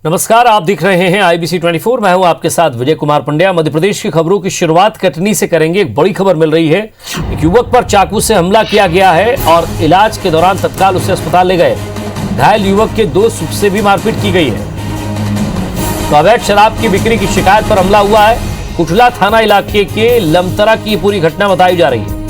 नमस्कार, आप देख रहे हैं IBC 24। मैं हूं आपके साथ विजय कुमार पंड्या। मध्य प्रदेश की खबरों की शुरुआत कटनी से करेंगे। एक बड़ी खबर मिल रही है। एक युवक पर चाकू से हमला किया गया है और इलाज के दौरान तत्काल उसे अस्पताल ले गए। घायल युवक के दोस्त से भी मारपीट की गई है। तो अवैध शराब की बिक्री की शिकायत पर हमला हुआ है। कुटला थाना इलाके के लमतरा की पूरी घटना बताई जा रही है।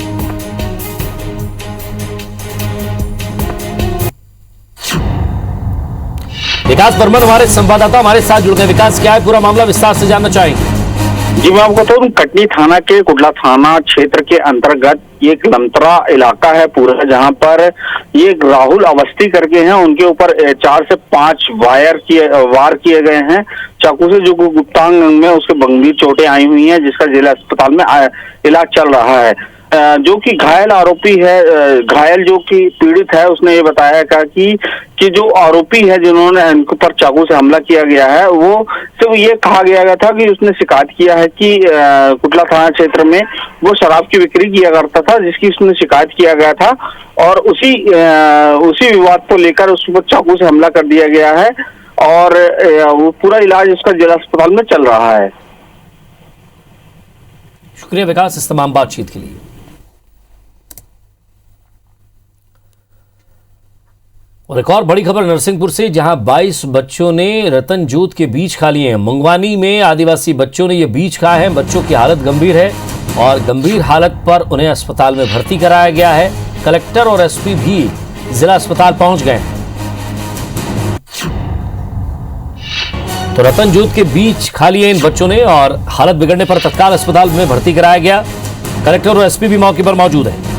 विकास बर्मन हमारे संवाददाता हमारे साथ जुड़ गए। विकास, क्या है पूरा मामला, विस्तार से जानना चाहेंगे। जी मैं आपको बताऊं, कटनी थाना के कुटला थाना क्षेत्र के अंतर्गत एक लमतरा इलाका है पूरा, जहां पर ये राहुल अवस्थी करके हैं। उनके ऊपर 4 से 5 वार किए गए हैं चाकू से, जो गुप्तांग अंग में उसके गंभीर चोटें आई हुई हैं, जिसका जिला अस्पताल में इलाज चल रहा है। जो कि घायल आरोपी है, घायल जो कि पीड़ित है, उसने ये बताया कि जो आरोपी है जिन्होंने इनके ऊपर चाकू से हमला किया गया है, वो सिर्फ ये कहा गया था कि उसने शिकायत किया है कि कुटला थाना क्षेत्र में वो शराब की बिक्री किया करता था, जिसकी उसने शिकायत किया गया था। और उसी विवाद को लेकर उस पर चाकू से हमला कर दिया गया है और वो पूरा इलाज उसका जिला अस्पताल में चल रहा है। शुक्रिया विकास इस तमाम बातचीत के लिए। और एक और बड़ी खबर नरसिंहपुर से, जहां 22 बच्चों ने रतन जूत के बीज खा लिए हैं। मंगवानी में आदिवासी बच्चों ने ये बीज खाए हैं। बच्चों की हालत गंभीर है और गंभीर हालत पर उन्हें अस्पताल में भर्ती कराया गया है। कलेक्टर और एसपी भी जिला अस्पताल पहुंच गए हैं। तो रतन जूत के बीज खा लिए इन बच्चों ने और हालत बिगड़ने पर तत्काल अस्पताल में भर्ती कराया गया। कलेक्टर और एसपी भी मौके पर मौजूद है।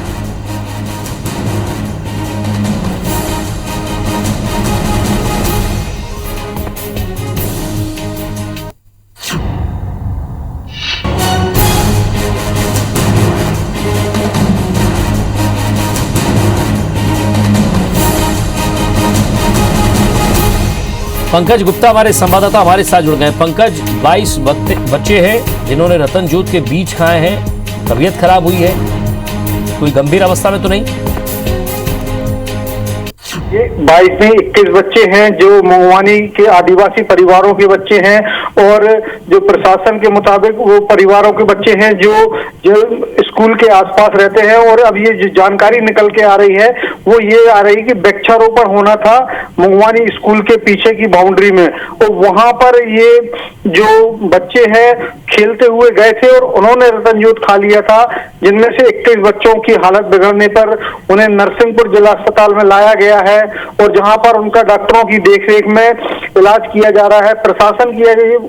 पंकज गुप्ता हमारे संवाददाता हमारे साथ जुड़ गए। पंकज, 22 बच्चे हैं जिन्होंने रतन जूत के बीज खाए हैं। तबीयत खराब हुई है, कोई गंभीर अवस्था में तो नहीं? ये 22 में 21 बच्चे हैं जो मंगवानी के आदिवासी परिवारों के बच्चे हैं और जो प्रशासन के मुताबिक वो परिवारों के बच्चे हैं जो स्कूल के आसपास रहते हैं। और अब ये जो जानकारी निकल के आ रही है वो ये आ रही कि वृक्षारोपण होना था मंगवानी स्कूल के पीछे की बाउंड्री में, और वहां पर ये जो बच्चे हैं खेलते हुए गए थे और उन्होंने रतन जूत खा लिया था, जिनमें से 21 बच्चों की हालत बिगड़ने पर उन्हें नरसिंहपुर जिला अस्पताल में लाया गया है और जहां पर उनका डॉक्टरों की देखरेख में इलाज किया जा रहा है। प्रशासन की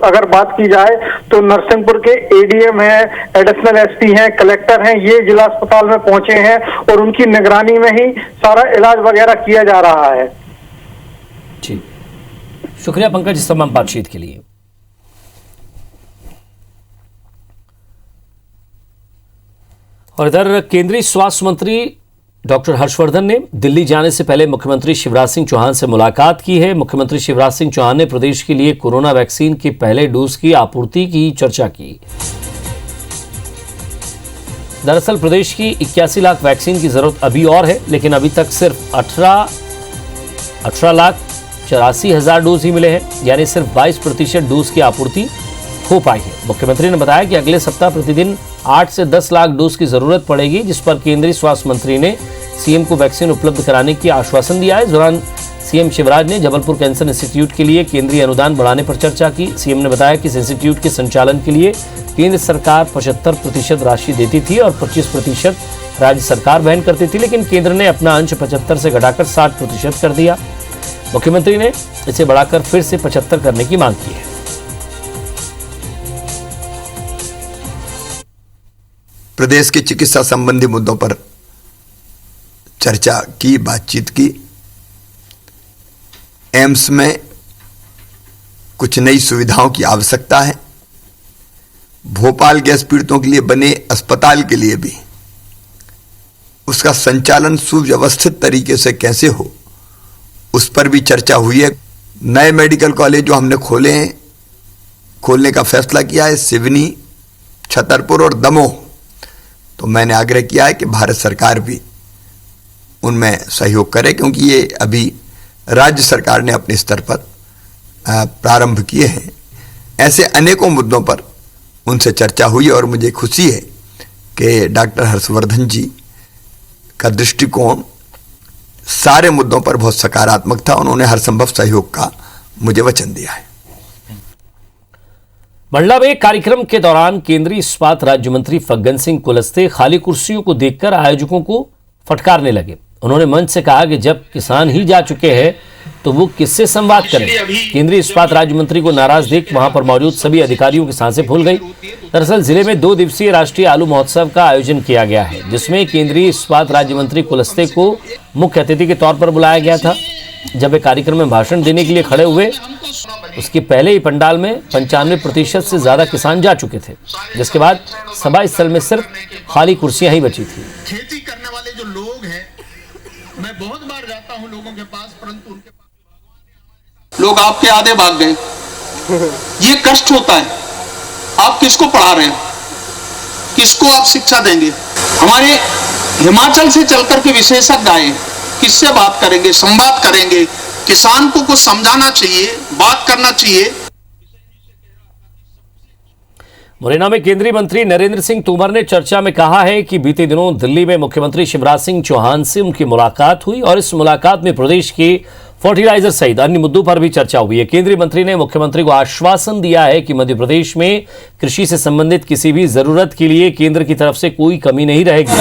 अगर बात की जाए तो नरसिंहपुर के एडीएम है, एडिशनल एसपी हैं, कलेक्टर हैं, ये जिला अस्पताल में पहुंचे हैं और उनकी निगरानी में ही सारा इलाज वगैरह किया जा रहा है। जी, शुक्रिया पंकज इस तमाम बातचीत के लिए। और इधर केंद्रीय स्वास्थ्य मंत्री डॉक्टर हर्षवर्धन ने दिल्ली जाने से पहले मुख्यमंत्री शिवराज सिंह चौहान से मुलाकात की है। मुख्यमंत्री शिवराज सिंह चौहान ने प्रदेश के लिए कोरोना वैक्सीन के पहले डोज की आपूर्ति की चर्चा की। दरअसल प्रदेश की 81 लाख वैक्सीन की जरूरत अभी और है, लेकिन अभी तक सिर्फ 18,84,000 डोज ही मिले हैं, यानी सिर्फ 22% डोज की आपूर्ति हो पाई है। मुख्यमंत्री ने बताया कि अगले सप्ताह प्रतिदिन 8 से 10 लाख डोज की जरूरत पड़ेगी, जिस पर केंद्रीय स्वास्थ्य मंत्री ने सीएम को वैक्सीन उपलब्ध कराने की आश्वासन दिया है। इस दौरान सीएम शिवराज ने जबलपुर कैंसर इंस्टीट्यूट के लिए केंद्रीय अनुदान बढ़ाने पर चर्चा की। सीएम ने बताया कि इस इंस्टीट्यूट के संचालन के लिए केंद्र सरकार 75% राशि देती थी और 25% राज्य सरकार वहन करती थी, लेकिन केंद्र ने अपना अंश 75 से घटाकर 60% कर दिया। मुख्यमंत्री ने इसे बढ़ाकर फिर से 75 करने की मांग की है। प्रदेश के चिकित्सा संबंधी मुद्दों पर चर्चा की, बातचीत की। एम्स में कुछ नई सुविधाओं की आवश्यकता है। भोपाल गैस पीड़ितों के लिए बने अस्पताल के लिए भी उसका संचालन सुव्यवस्थित तरीके से कैसे हो, उस पर भी चर्चा हुई है। नए मेडिकल कॉलेज जो हमने खोले हैं, खोलने का फैसला किया है, सिवनी, छतरपुर और दमोह, तो मैंने आग्रह किया है कि भारत सरकार भी उनमें सहयोग करे, क्योंकि ये अभी राज्य सरकार ने अपने स्तर पर प्रारंभ किए हैं। ऐसे अनेकों मुद्दों पर उनसे चर्चा हुई और मुझे खुशी है कि डॉक्टर हर्षवर्धन जी का दृष्टिकोण सारे मुद्दों पर बहुत सकारात्मक था। उन्होंने हर संभव सहयोग का मुझे वचन दिया है। मंडला में एक कार्यक्रम के दौरान केंद्रीय इस्पात राज्य मंत्री फग्गन सिंह कुलस्ते खाली कुर्सियों को देखकर आयोजकों को फटकारने लगे। उन्होंने मंच से कहा कि जब किसान ही जा चुके हैं तो वो किससे संवाद करें। केंद्रीय इस्पात राज्य मंत्री को नाराज देख वहां पर मौजूद सभी अधिकारियों की सांसें फूल गई। दरअसल जिले में 2 दिवसीय राष्ट्रीय आलू महोत्सव का आयोजन किया गया है, जिसमें केंद्रीय इस्पात राज्य मंत्री कुलस्ते को मुख्य अतिथि के तौर पर बुलाया गया था। जब वे कार्यक्रम में भाषण देने के लिए खड़े हुए, उसके पहले ही पंडाल में 95% से ज्यादा किसान जा चुके थे, जिसके बाद सभा स्थल में सिर्फ खाली कुर्सियां ही बची थी। खेती करने वाले जो लोग हैं, मैं बहुत बार जाता हूं लोगों के पास, परंतु उनके पास लोग आपके आधे भाग गए। ये कष्ट होता है। आप किसको पढ़ा रहे हैं, किसको आप शिक्षा देंगे? हमारे हिमाचल से चलकर के विशेषज्ञ आए, किससे बात करेंगे, संवाद करेंगे? किसान को कुछ समझाना चाहिए, बात करना चाहिए। मुरैना में केंद्रीय मंत्री नरेंद्र सिंह तोमर ने चर्चा में कहा है कि बीते दिनों दिल्ली में मुख्यमंत्री शिवराज सिंह चौहान से उनकी मुलाकात हुई और इस मुलाकात में प्रदेश के फर्टिलाइजर सहित अन्य मुद्दों पर भी चर्चा हुई है। केंद्रीय मंत्री ने मुख्यमंत्री को आश्वासन दिया है कि मध्य प्रदेश में कृषि से संबंधित किसी भी जरूरत के लिए केंद्र की तरफ से कोई कमी नहीं रहेगी।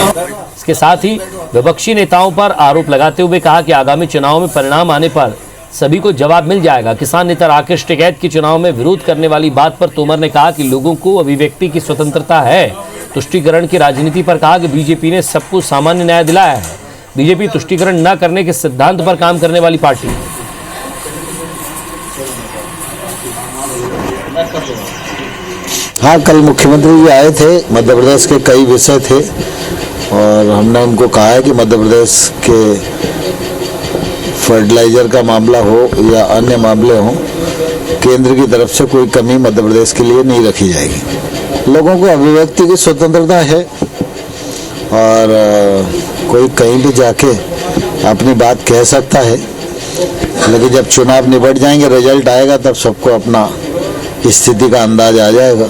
इसके साथ ही विपक्षी नेताओं पर आरोप लगाते हुए कहा कि आगामी चुनाव में परिणाम आने पर सभी को जवाब मिल जाएगा। किसान नेता राकेश टिकैत के चुनाव में विरोध करने वाली बात पर तोमर ने कहा कि लोगों को अभिव्यक्ति की स्वतंत्रता है। तुष्टीकरण की राजनीति पर कहा कि बीजेपी ने सबको सामान्य न्याय दिलाया है। बीजेपी तुष्टीकरण न करने के सिद्धांत पर काम करने वाली पार्टी है। हाँ, कल मुख्यमंत्री जी आए थे। मध्य प्रदेश के कई विषय थे और हमने उनको कहा है कि मध्य प्रदेश के फर्टिलाइजर का मामला हो या अन्य मामले हों, केंद्र की तरफ से कोई कमी मध्य प्रदेश के लिए नहीं रखी जाएगी। लोगों को अभिव्यक्ति की स्वतंत्रता है और कोई कहीं भी जाके अपनी बात कह सकता है, लेकिन जब चुनाव निबट जाएंगे, रिजल्ट आएगा, तब सबको अपना स्थिति का अंदाज आ जाएगा।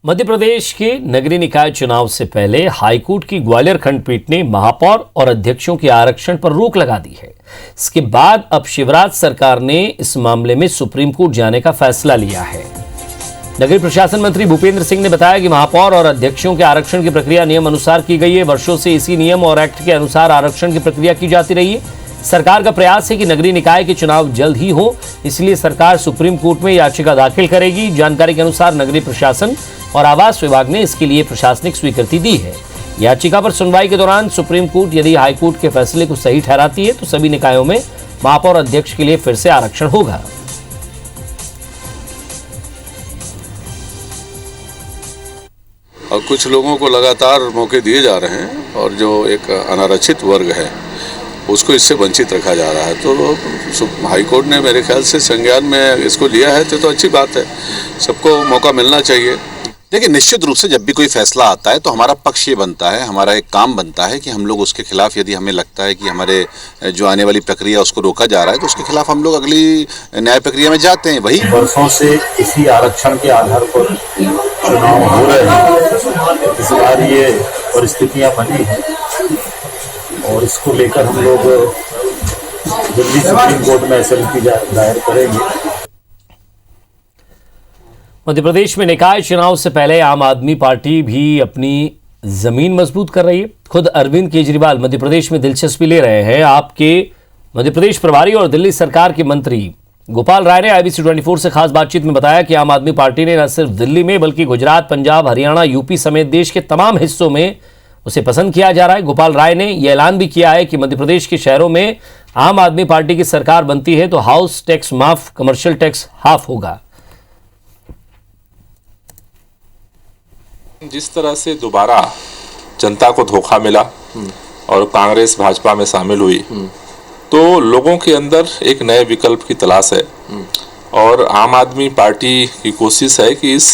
मध्य प्रदेश के नगरीय निकाय चुनाव से पहले हाईकोर्ट की ग्वालियर खंडपीठ ने महापौर और अध्यक्षों के आरक्षण पर रोक लगा दी है। इसके बाद अब शिवराज सरकार ने इस मामले में सुप्रीम कोर्ट जाने का फैसला लिया है। नगरीय प्रशासन मंत्री भूपेंद्र सिंह ने बताया कि महापौर और अध्यक्षों के आरक्षण की प्रक्रिया नियम अनुसार की गई है। वर्षों से इसी नियम और एक्ट के अनुसार आरक्षण की प्रक्रिया की जाती रही है। सरकार का प्रयास है कि नगरीय निकाय के चुनाव जल्द ही हो, इसलिए सरकार सुप्रीम कोर्ट में याचिका दाखिल करेगी। जानकारी के अनुसार नगरीय प्रशासन और आवास विभाग ने इसके लिए प्रशासनिक स्वीकृति दी है। याचिका पर सुनवाई के दौरान सुप्रीम कोर्ट यदि हाईकोर्ट के फैसले को सही ठहराती है तो सभी निकायों में महापौर अध्यक्ष के लिए फिर से आरक्षण होगा। और कुछ लोगों को लगातार मौके दिए जा रहे हैं और जो एक अनारक्षित वर्ग है उसको इससे वंचित रखा जा रहा है। तो हाईकोर्ट ने मेरे ख्याल से संज्ञान में इसको लिया है तो अच्छी बात है, सबको मौका मिलना चाहिए। देखिए, निश्चित रूप से जब भी कोई फैसला आता है तो हमारा पक्ष ये बनता है, हमारा एक काम बनता है कि हम लोग उसके खिलाफ, यदि हमें लगता है कि हमारे जो आने वाली प्रक्रिया उसको रोका जा रहा है तो उसके खिलाफ हम लोग अगली न्याय प्रक्रिया में जाते हैं। वही वर्षों से इसी आरक्षण के आधार पर चुनाव हो रहे हैं, इस बार ये परिस्थितियां बनी हैं और इसको लेकर हम लोग दिल्ली सुप्रीम कोर्ट में एसएलपी दायर करेंगे। मध्य प्रदेश में निकाय चुनाव से पहले आम आदमी पार्टी भी अपनी जमीन मजबूत कर रही है। खुद अरविंद केजरीवाल मध्य प्रदेश में दिलचस्पी ले रहे हैं। आपके मध्य प्रदेश प्रभारी और दिल्ली सरकार के मंत्री गोपाल राय ने IBC 24 से खास बातचीत में बताया कि आम आदमी पार्टी ने न सिर्फ दिल्ली में बल्कि गुजरात, पंजाब, हरियाणा, यूपी समेत देश के तमाम हिस्सों में उसे पसंद किया जा रहा है। गोपाल राय ने यह ऐलान भी किया है कि मध्य प्रदेश के शहरों में आम आदमी पार्टी की सरकार बनती है तो हाउस टैक्स माफ, कमर्शियल टैक्स हाफ होगा। जिस तरह से दोबारा जनता को धोखा मिला और कांग्रेस भाजपा में शामिल हुई तो लोगों के अंदर एक नए विकल्प की तलाश है और आम आदमी पार्टी की कोशिश है कि इस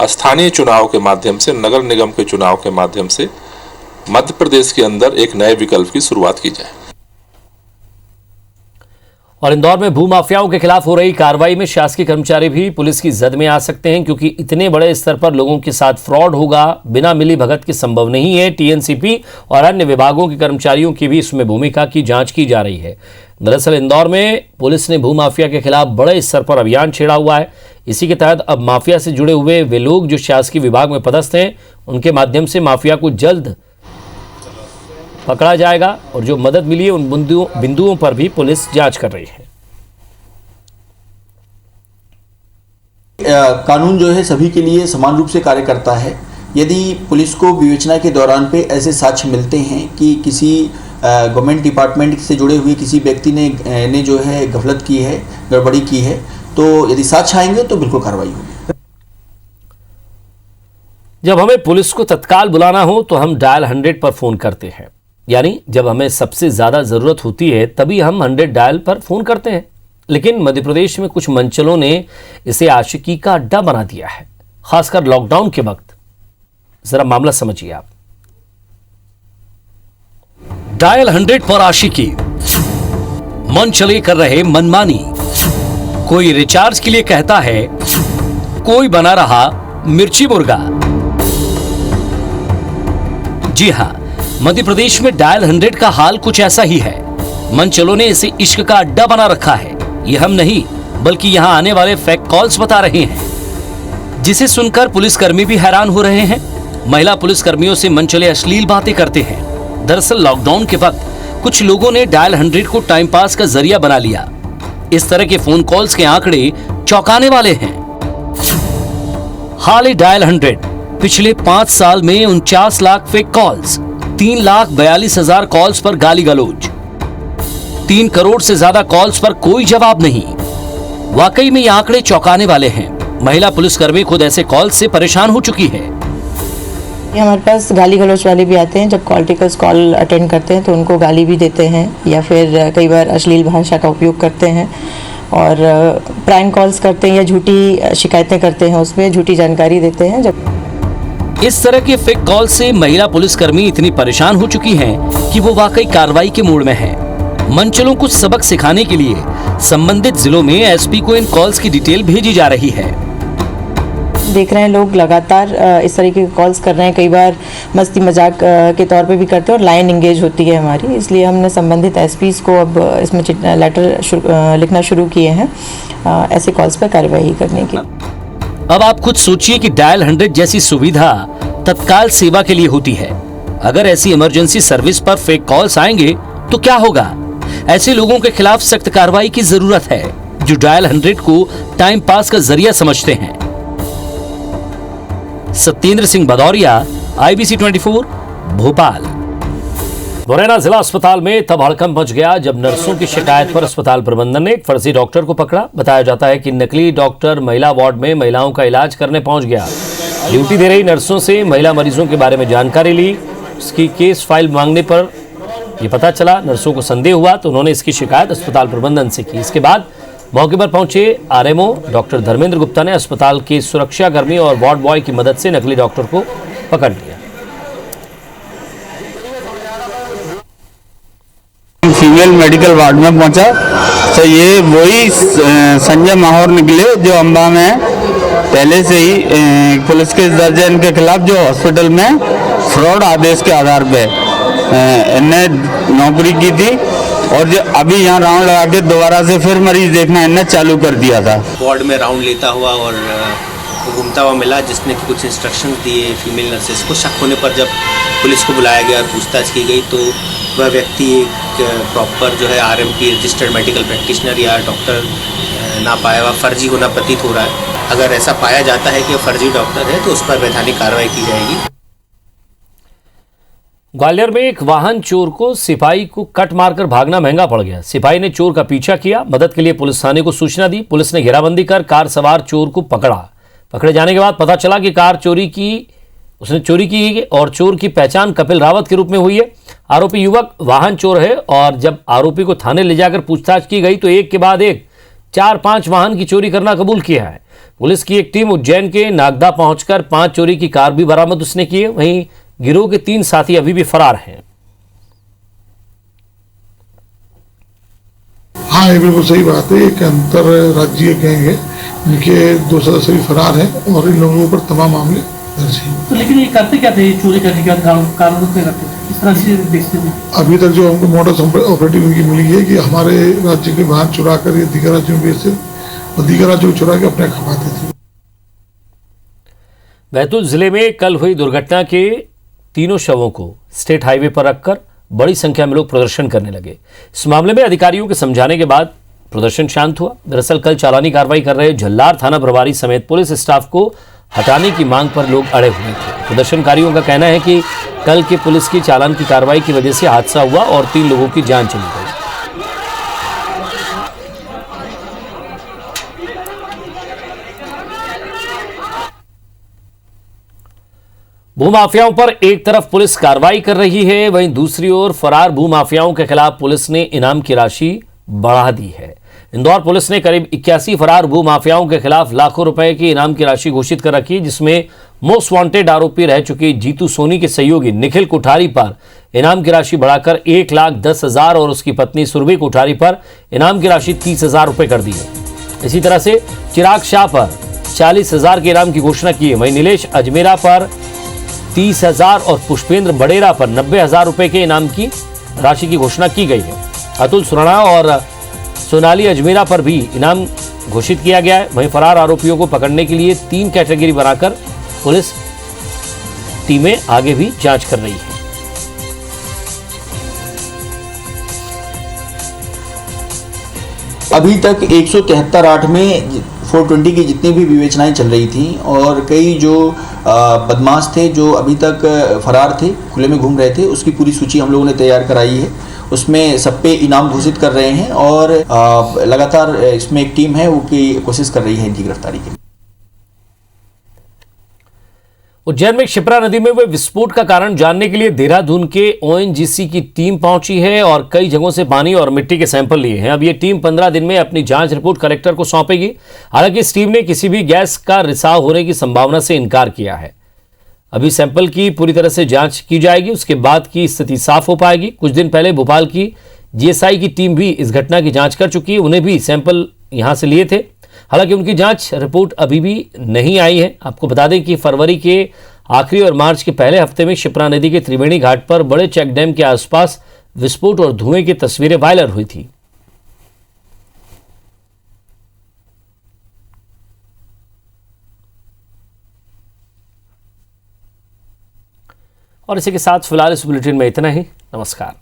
स्थानीय चुनाव के माध्यम से, नगर निगम के चुनाव के माध्यम से मध्य प्रदेश के अंदर एक नए विकल्प की शुरुआत की जाए। और इंदौर में भूमाफियाओं के खिलाफ हो रही कार्रवाई में शासकीय कर्मचारी भी पुलिस की जद में आ सकते हैं, क्योंकि इतने बड़े स्तर पर लोगों के साथ फ्रॉड होगा बिना मिली भगत के संभव नहीं है। टीएनसीपी और अन्य विभागों के कर्मचारियों की भी इसमें भूमिका की जांच की जा रही है। दरअसल इंदौर में पुलिस ने भूमाफिया के खिलाफ बड़े स्तर पर अभियान छेड़ा हुआ है। इसी के तहत अब माफिया से जुड़े हुए वे लोग जो शासकीय विभाग में पदस्थ हैं, उनके माध्यम से माफिया को जल्द पकड़ा जाएगा और जो मदद मिली है उन बिंदुओं पर भी पुलिस जांच कर रही है। कानून जो है सभी के लिए समान रूप से कार्य करता है। यदि पुलिस को विवेचना के दौरान पे ऐसे साक्ष्य मिलते हैं कि किसी गवर्नमेंट डिपार्टमेंट से जुड़े हुए किसी व्यक्ति ने जो है गफलत की है, गड़बड़ी की है, तो यदि साक्ष्य आएंगे तो बिल्कुल कार्रवाई होगी। जब हमें पुलिस को तत्काल बुलाना हो तो हम डायल 100 पर फोन करते हैं, यानी जब हमें सबसे ज्यादा जरूरत होती है तभी हम 100 डायल पर फोन करते हैं। लेकिन मध्य प्रदेश में कुछ मंचलों ने इसे आशिकी का अड्डा बना दिया है, खासकर लॉकडाउन के वक्त। जरा मामला समझिए आप। डायल 100 पर आशिकी, मंचले कर रहे मनमानी। कोई रिचार्ज के लिए कहता है, कोई बना रहा मिर्ची मुर्गा। जी हां, मध्य प्रदेश में डायल 100 का हाल कुछ ऐसा ही है। मंचलों ने इसे इश्क का अड्डा बना रखा है। ये हम नहीं बल्कि यहां आने वाले फेक कॉल्स बता रहे हैं, जिसे सुनकर पुलिसकर्मी भी हैरान हो रहे हैं। महिला पुलिसकर्मियों से मंचले अश्लील बातें करते हैं। दरअसल लॉकडाउन के वक्त कुछ लोगों ने डायल 100 को टाइम पास का जरिया बना लिया। इस तरह के फोन कॉल्स के आंकड़े चौंकाने वाले हैं। हाल ही डायल 100 पिछले 5 साल में 49 लाख फेक कॉल्स, 3,42,000 कॉल्स पर गाली गलौज, 3 करोड़ से ज्यादा कॉल्स पर कोई जवाब नहीं। वाकई में ये आंकड़े चौंकाने वाले हैं। महिला पुलिसकर्मी खुद ऐसे कॉल से परेशान हो चुकी है। हमारे पास गाली गलौच वाले भी आते हैं। जब कॉल टेकर्स कॉल अटेंड करते हैं तो उनको गाली भी देते हैं या फिर कई बार अश्लील भाषा का उपयोग करते हैं और प्रैंक कॉल्स करते हैं या झूठी शिकायतें करते हैं, उसमें झूठी जानकारी देते हैं। जब इस तरह के फेक कॉल से महिला पुलिसकर्मी इतनी परेशान हो चुकी हैं कि वो वाकई कार्रवाई के मूड में है। मंचलों को सबक सिखाने के लिए संबंधित जिलों में एसपी को इन कॉल्स की डिटेल भेजी जा रही है। देख रहे हैं लोग लगातार इस तरीके के कॉल्स कर रहे हैं, कई बार मस्ती मजाक के तौर पे भी करते हैं और लाइन एंगेज होती है हमारी। इसलिए हमने संबंधित एसपीज को अब इसमें लेटर लिखना शुरू किए हैं ऐसे कॉल्स पर कार्रवाई करने की। अब आप खुद सोचिए कि डायल 100 जैसी सुविधा तत्काल सेवा के लिए होती है। अगर ऐसी इमरजेंसी सर्विस पर फेक कॉल्स आएंगे तो क्या होगा? ऐसे लोगों के खिलाफ सख्त कार्रवाई की जरूरत है जो डायल 100 को टाइम पास का जरिया समझते हैं। सत्येंद्र सिंह भदौरिया, IBC 24, भोपाल। मुरैना जिला अस्पताल में तब हड़कंप मच गया जब नर्सों की शिकायत पर अस्पताल प्रबंधन ने एक फर्जी डॉक्टर को पकड़ा। बताया जाता है कि नकली डॉक्टर महिला वार्ड में महिलाओं का इलाज करने पहुंच गया। ड्यूटी दे रही नर्सों से महिला मरीजों के बारे में जानकारी ली। उसकी केस फाइल मांगने पर यह पता चला, नर्सों को संदेह हुआ तो उन्होंने इसकी शिकायत अस्पताल प्रबंधन से की। इसके बाद मौके पर पहुंचे RMO डॉक्टर धर्मेंद्र गुप्ता ने अस्पताल के सुरक्षाकर्मी और वार्ड बॉय की मदद से नकली डॉक्टर को पकड़ लिया। फीमेल मेडिकल वार्ड में पहुंचा तो ये वही संजय माहौर निकले जो अम्बा में पहले से ही पुलिस के दर्ज इनके खिलाफ जो हॉस्पिटल में फ्रॉड आदेश के आधार पे इनने नौकरी की थी और जो अभी यहाँ राउंड लगा के दोबारा से फिर मरीज देखना इनने चालू कर दिया था। वार्ड में राउंड लेता हुआ और घूमता हुआ मिला, जिसने कुछ इंस्ट्रक्शन दिए फीमेल नर्सेस को। शक होने पर जब पुलिस को बुलाया गया और पूछताछ की गई तो वह व्यक्ति एक प्रॉपर जो है RMP रजिस्टर्ड मेडिकल प्रैक्टिशनर या डॉक्टर ना पाया हुआ फर्जी होना प्रतीत हो रहा है। अगर ऐसा पाया जाता है कि वह फर्जी डॉक्टर है तो उस पर वैधानिक कार्रवाई की जाएगी। ग्वालियर में एक वाहन चोर को सिपाही को कट मारकर भागना महंगा पड़ गया। सिपाही ने चोर का पीछा किया। मदद के लिए पुलिस थाने को सूचना दी। पुलिस ने घेराबंदी कर कार सवार चोर को पकड़ा। पकड़े जाने के बाद पता चला कि कार उसने चोरी की और चोर की पहचान कपिल रावत के रूप में हुई है। आरोपी युवक वाहन चोर है और जब आरोपी को थाने ले जाकर पूछताछ की गई तो एक के बाद एक 4-5 वाहन की चोरी करना कबूल किया है। पुलिस की एक टीम उज्जैन के नागदा पहुंचकर 5 चोरी की कार भी बरामद उसने की है। वहीं गिरोह के 3 साथी अभी भी फरार हैं। हाँ, ये बिल्कुल सही बात है। एक अंतर राज्यीय गैंग है, इनके 2 सदस्य भी फरार हैं और इन लोगों पर तमाम मामले दर्ज हैं। तो लेकिन ये करते क्या थे, चोरी करने के बाद कानून पे करते थे, इस तरह से देखते थे? अभी तक जो हमको मॉडस ऑपरेटिव इनकी मिली है कि हमारे राज्य के वाहन चुरा कर ये दीगर राज्यों में बेचते और दीगर राज्यों को चुरा के अपने खपाते थे। बैतूल जिले में कल हुई दुर्घटना के 3 शवों को स्टेट हाईवे पर रखकर बड़ी संख्या में लोग प्रदर्शन करने लगे। इस मामले में अधिकारियों के समझाने के बाद प्रदर्शन शांत हुआ। दरअसल कल चालानी कार्रवाई कर रहे झल्लार थाना प्रभारी समेत पुलिस स्टाफ को हटाने की मांग पर लोग अड़े हुए थे। प्रदर्शनकारियों का कहना है कि कल के पुलिस की चालान की कार्रवाई की वजह से हादसा हुआ और 3 लोगों की जान चली गई। भूमाफियाओं पर एक तरफ पुलिस कार्रवाई कर रही है, वहीं दूसरी ओर फरार भूमाफियाओं के खिलाफ पुलिस ने इनाम की राशि बढ़ा दी है। इंदौर पुलिस ने करीब 81 फरार भूमाफियाओं के खिलाफ लाखों रुपए की इनाम की राशि घोषित कर रखी, जिसमें मोस्ट वांटेड आरोपी रह चुके जीतू सोनी के सहयोगी निखिल कोठारी पर इनाम की राशि बढ़ाकर 1,10,000 और उसकी पत्नी सुरभि कोठारी पर इनाम की राशि 30,000 रुपए कर दी है। इसी तरह से चिराग शाह पर 40,000 के इनाम की घोषणा की है। वहीं नीलेश अजमेरा पर 30,000 और पुष्पेंद्र बड़ेरा पर 90,000 रुपए के इनाम की राशि की घोषणा की गई है। अतुल सुराणा और सोनाली अजमेरा पर भी इनाम घोषित किया गया है। वहीं फरार आरोपियों को पकड़ने के लिए 3 कैटेगरी बनाकर पुलिस टीमें आगे भी जांच कर रही है। अभी तक 173(8) में 420 की जितनी भी विवेचनाएं चल रही थी और कई जो बदमाश थे जो अभी तक फरार थे, खुले में घूम रहे थे, उसकी पूरी सूची हम लोगों ने तैयार कराई है। उसमें सब पे इनाम घोषित कर रहे हैं और लगातार इसमें एक टीम है वो की कोशिश कर रही है इनकी गिरफ्तारी के लिए। उज्जैन में क्षिप्रा नदी में हुए विस्फोट का कारण जानने के लिए देहरादून के ONGC की टीम पहुंची है और कई जगहों से पानी और मिट्टी के सैंपल लिए हैं। अब ये टीम 15 दिन में अपनी जांच रिपोर्ट कलेक्टर को सौंपेगी। हालांकि इस टीम ने किसी भी गैस का रिसाव होने की संभावना से इनकार किया है। अभी सैंपल की पूरी तरह से जांच की जाएगी, उसके बाद की स्थिति साफ हो पाएगी। कुछ दिन पहले भोपाल की GSI की टीम भी इस घटना की जांच कर चुकी है, उन्हें भी सैंपल यहां से लिए थे। हालांकि उनकी जांच रिपोर्ट अभी भी नहीं आई है। आपको बता दें कि फरवरी के आखिरी और मार्च के पहले हफ्ते में क्षिप्रा नदी के त्रिवेणी घाट पर बड़े चेक डैम के आसपास विस्फोट और धुएं की तस्वीरें वायरल हुई थी। और इसी के साथ फिलहाल इस बुलेटिन में इतना ही। नमस्कार।